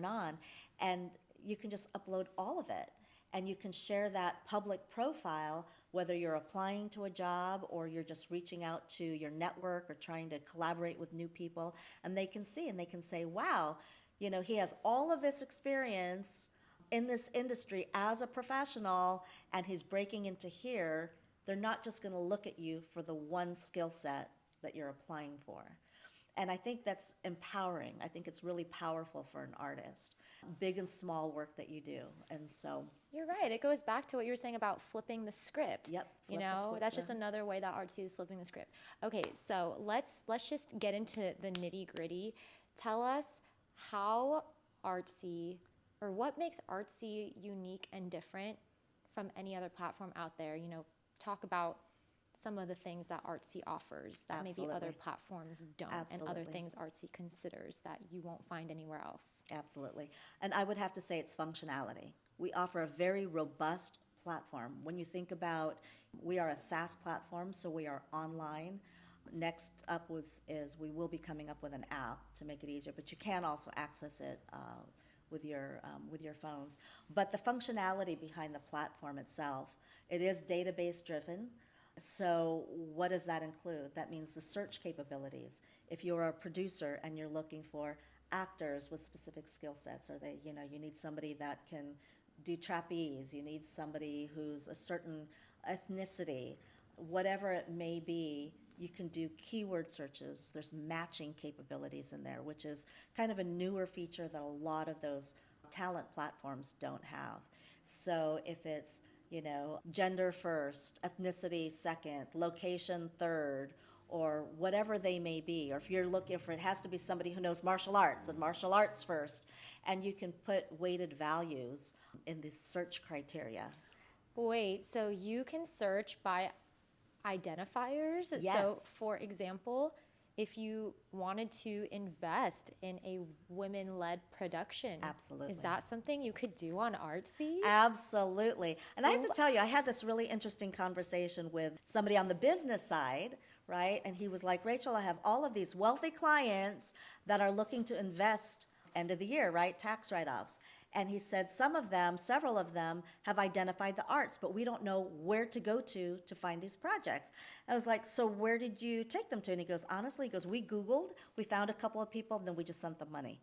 And you can just upload all of it. And you can share that public profile, whether you're applying to a job or you're just reaching out to your network or trying to collaborate with new people. And they can see and they can say, wow, he has all of this experience in this industry as a professional, and he's breaking into here. They're not just going to look at you for the one skill set that you're applying for. And I think that's empowering. I think it's really powerful for an artist, big and small work that you do. And so you're right. It goes back to what you were saying about flipping the script. Yep. That's just another way that ArtCee is flipping the script. Okay, so let's just get into the nitty gritty. Tell us how ArtCee, or what makes ArtCee unique and different from any other platform out there. Talk about some of the things that ArtCee offers that Absolutely. maybe other platforms don't. Absolutely. And other things ArtCee considers that you won't find anywhere else. Absolutely. And I would have to say it's functionality. We offer a very robust platform. When you think about, we are a SaaS platform, so we are online. Next up is we will be coming up with an app to make it easier, but you can also access it with your phones. But the functionality behind the platform itself, it is database driven. So what does that include? That means the search capabilities. If you're a producer and you're looking for actors with specific skill sets, or they, you need somebody that can do trapeze, you need somebody who's a certain ethnicity, whatever it may be, You can do keyword searches. There's matching capabilities in there, which is kind of a newer feature that a lot of those talent platforms don't have. So if it's, gender first, ethnicity second, location third, or whatever they may be, or if you're looking for, it has to be somebody who knows martial arts, and martial arts first, and you can put weighted values in the search criteria. Wait, so you can search by identifiers? So, Yes. for example, if you wanted to invest in a women-led production, Absolutely. is that something you could do on ArtCee? Absolutely. And I have to tell you, I had this really interesting conversation with somebody on the business side, right? And he was like, Rachel, I have all of these wealthy clients that are looking to invest end of the year, right? Tax write-offs. And he said several of them have identified the arts, but we don't know where to go to find these projects. I was like, so where did you take them to? And he goes, honestly, we Googled, we found a couple of people, and then we just sent them money.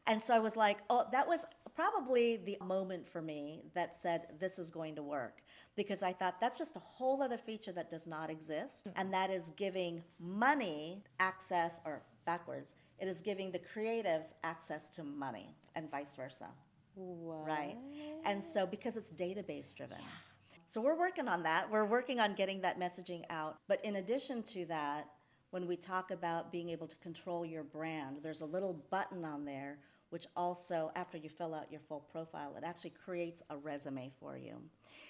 And so I was like, oh, that was probably the moment for me that said, this is going to work. Because I thought that's just a whole other feature that does not exist. And that is giving money access, or backwards, it is giving the creatives access to money and vice versa. What? Right. And so because it's database driven. So we're working on that. We're working on getting that messaging out. But in addition to that, when we talk about being able to control your brand, there's a little button on there which also, after you fill out your full profile, it actually creates a resume for you.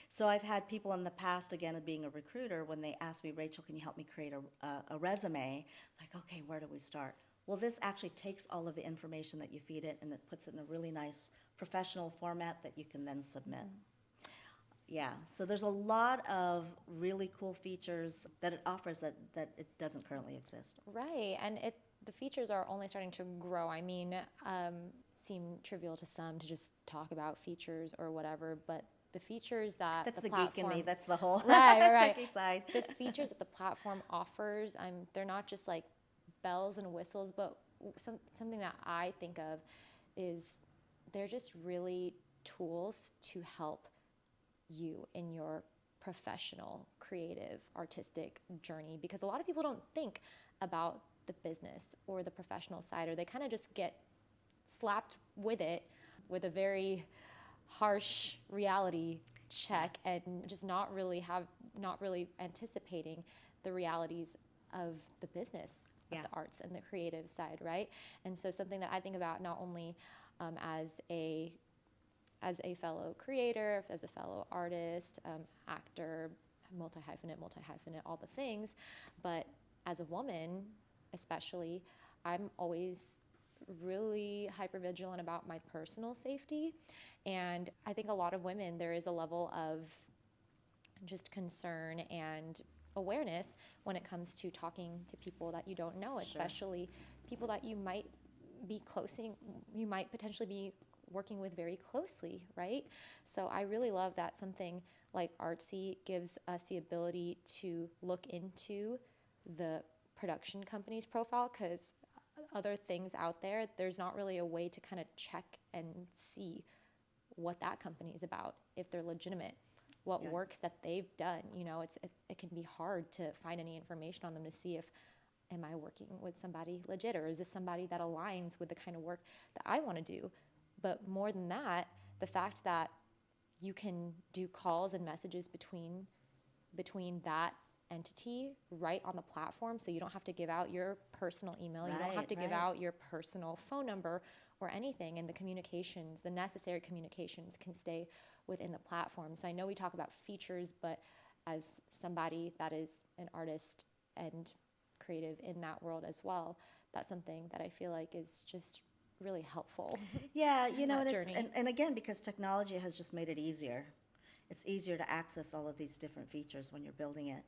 So I've had people in the past, again, being a recruiter, when they ask me, Rachel, can you help me create a resume? Like, okay, where do we start? Well, this actually takes all of the information that you feed it, and it puts it in a really nice professional format that you can then submit. Yeah, so there's a lot of really cool features that it offers that it doesn't currently exist. Right, and the features are only starting to grow. I mean, seem trivial to some to just talk about features or whatever, but the features that That's the geek in me. That's the whole right. techie side. The features that the platform offers, they're not just like bells and whistles, but something that I think of is they're just really tools to help you in your professional, creative, artistic journey, because a lot of people don't think about the business or the professional side, or they kind of just get slapped with it with a very harsh reality check and just not really anticipating the realities of the business of the arts and the creative side, right? And so something that I think about not only as a fellow creator, as a fellow artist, actor, multi-hyphenate, all the things, but as a woman especially, I'm always really hypervigilant about my personal safety. And I think a lot of women, there is a level of just concern and awareness when it comes to talking to people that you don't know, especially people that you might potentially be working with very closely, right? So I really love that something like ArtCee gives us the ability to look into the production company's profile, because other things out there, there's not really a way to kind of check and see what that company is about, if they're legitimate, what works that they've done. It can be hard to find any information on them to see if, am I working with somebody legit, or is this somebody that aligns with the kind of work that I want to do? But more than that, the fact that you can do calls and messages between that entity right on the platform, so you don't have to give out your personal email, you don't have to give out your personal phone number or anything, and the necessary communications can stay within the platform. So I know we talk about features, but as somebody that is an artist and creative in that world as well, that's something that I feel like is just really helpful. Yeah, and again, because technology has just made it easier. It's easier to access all of these different features when you're building it.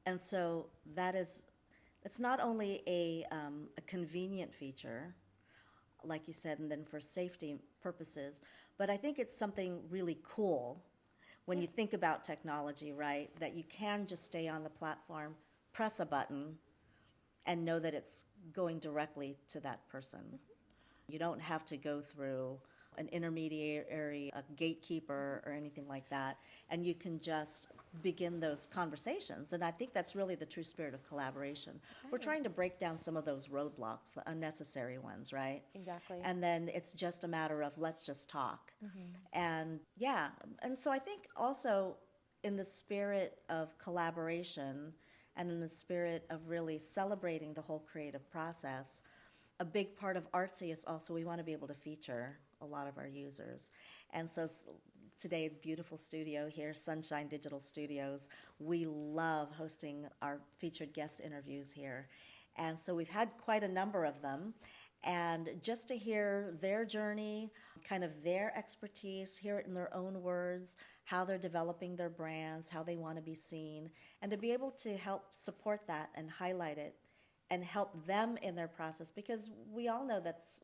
And so it's not only a convenient feature, like you said, and then for safety purposes, but I think it's something really cool when you think about technology, right? That you can just stay on the platform, press a button, and know that it's going directly to that person. You don't have to go through an intermediary, a gatekeeper, or anything like that. And you can just begin those conversations. And I think that's really the true spirit of collaboration. We're trying to break down some of those roadblocks, the unnecessary ones, right? Exactly. And then it's just a matter of let's just talk. And yeah, and so I think also in the spirit of collaboration and in the spirit of really celebrating the whole creative process, a big part of ArtCee is also we want to be able to feature a lot of our users. And so today, beautiful studio here, Sunshine Digital Studios, we love hosting our featured guest interviews here. And so we've had quite a number of them. And just to hear their journey, kind of their expertise, hear it in their own words, how they're developing their brands, how they want to be seen, and to be able to help support that and highlight it and help them in their process, because we all know that's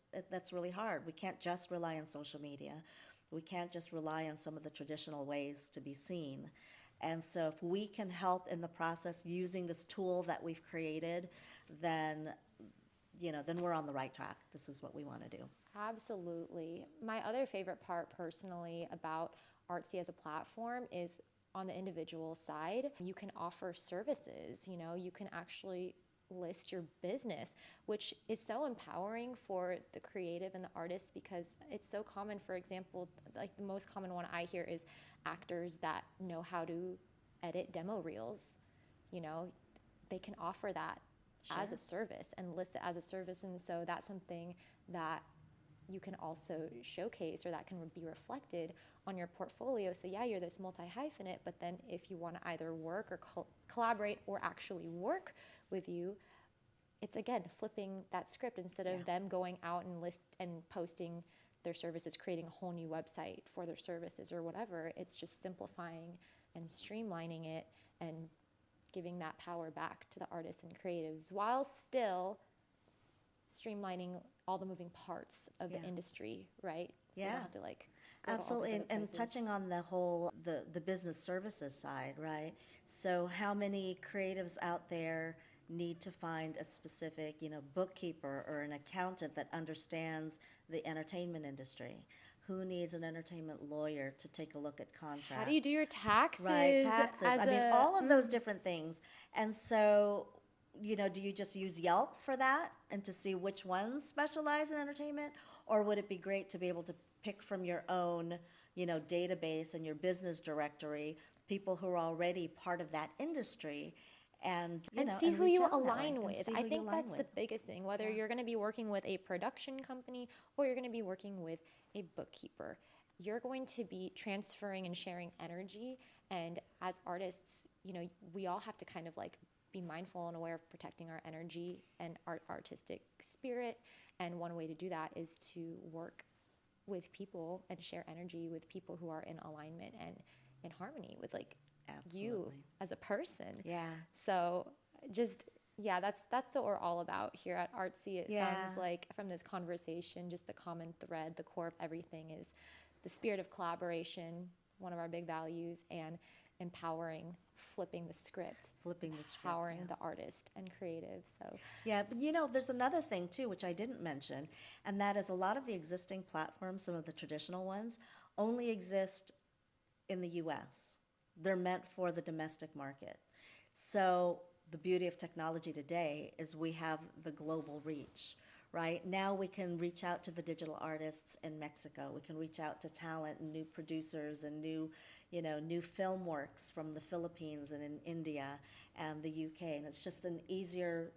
really hard. We can't just rely on social media. We can't just rely on some of the traditional ways to be seen. And so if we can help in the process using this tool that we've created, then then we're on the right track. This is what we want to do. Absolutely. My other favorite part personally about ArtCee as a platform is on the individual side, you can offer services, you can actually list your business, which is so empowering for the creative and the artist, because it's so common. For example, like the most common one I hear is actors that know how to edit demo reels. They can offer that as a service and list it as a service. And so that's something that you can also showcase, or that can be reflected on your portfolio. So yeah, you're this multi-hyphenate, but then if you want to either work or collaborate or actually work with you, it's again flipping that script. Instead of them going out and posting their services, creating a whole new website for their services or whatever, it's just simplifying and streamlining it and giving that power back to the artists and creatives, while still streamlining all the moving parts of the industry, right? So you don't have to go Absolutely. to all these other And places. touching on the whole the business services side, right? So how many creatives out there need to find a specific bookkeeper or an accountant that understands the entertainment industry? Who needs an entertainment lawyer to take a look at contracts? How do you do your taxes? Right, taxes. I mean, all of those different things. And so, do you just use Yelp for that and to see which ones specialize in entertainment? Or would it be great to be able to pick from your own, database and your business directory, people who are already part of that industry, and see who reach you out that way, align and with. see I who you think align that's the with. biggest thing, whether you're going to be working with a production company or you're going to be working with a bookkeeper. You're going to be transferring and sharing energy. And as artists, we all have to kind of be mindful and aware of protecting our energy and our artistic spirit. And one way to do that is to work with people and share energy with people who are in alignment and in harmony with you Absolutely. as a person. Yeah. So that's what we're all about here at ArtCee. It sounds like from this conversation, just the common thread, the core of everything is the spirit of collaboration, one of our big values, and empowering, flipping the script, empowering the artist and creative. So Yeah, but there's another thing too, which I didn't mention, and that is a lot of the existing platforms, some of the traditional ones, only exist in the US. They're meant for the domestic market. So the beauty of technology today is we have the global reach, right? Now we can reach out to the digital artists in Mexico. We can reach out to talent and new producers and new film works from the Philippines and in India and the UK. And it's just an easier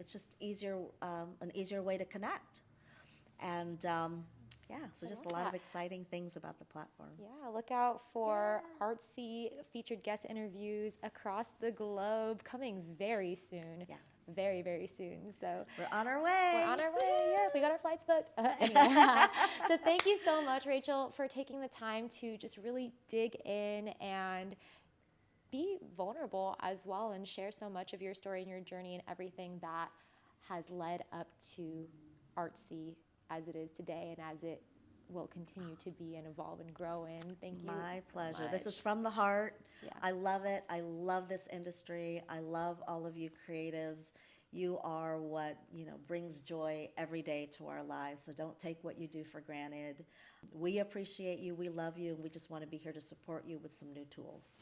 way to connect. And so just a lot of exciting things about the platform. yeah, look out for ArtCee featured guest interviews across the globe coming very soon. Yeah. Very, very soon. So We're on our way. we're on our way. Yeah, we got our flights booked. Anyway, so thank you so much, Rachel, for taking the time to just really dig in and be vulnerable as well and share so much of your story and your journey and everything that has led up to ArtCee as it is today and as it will continue to be and evolve and grow in. Thank you. My so pleasure. much. This is from the heart. Yeah. I love it. I love this industry. I love all of you creatives. You are what, brings joy every day to our lives. So don't take what you do for granted. We appreciate you. We love you. And we just want to be here to support you with some new tools.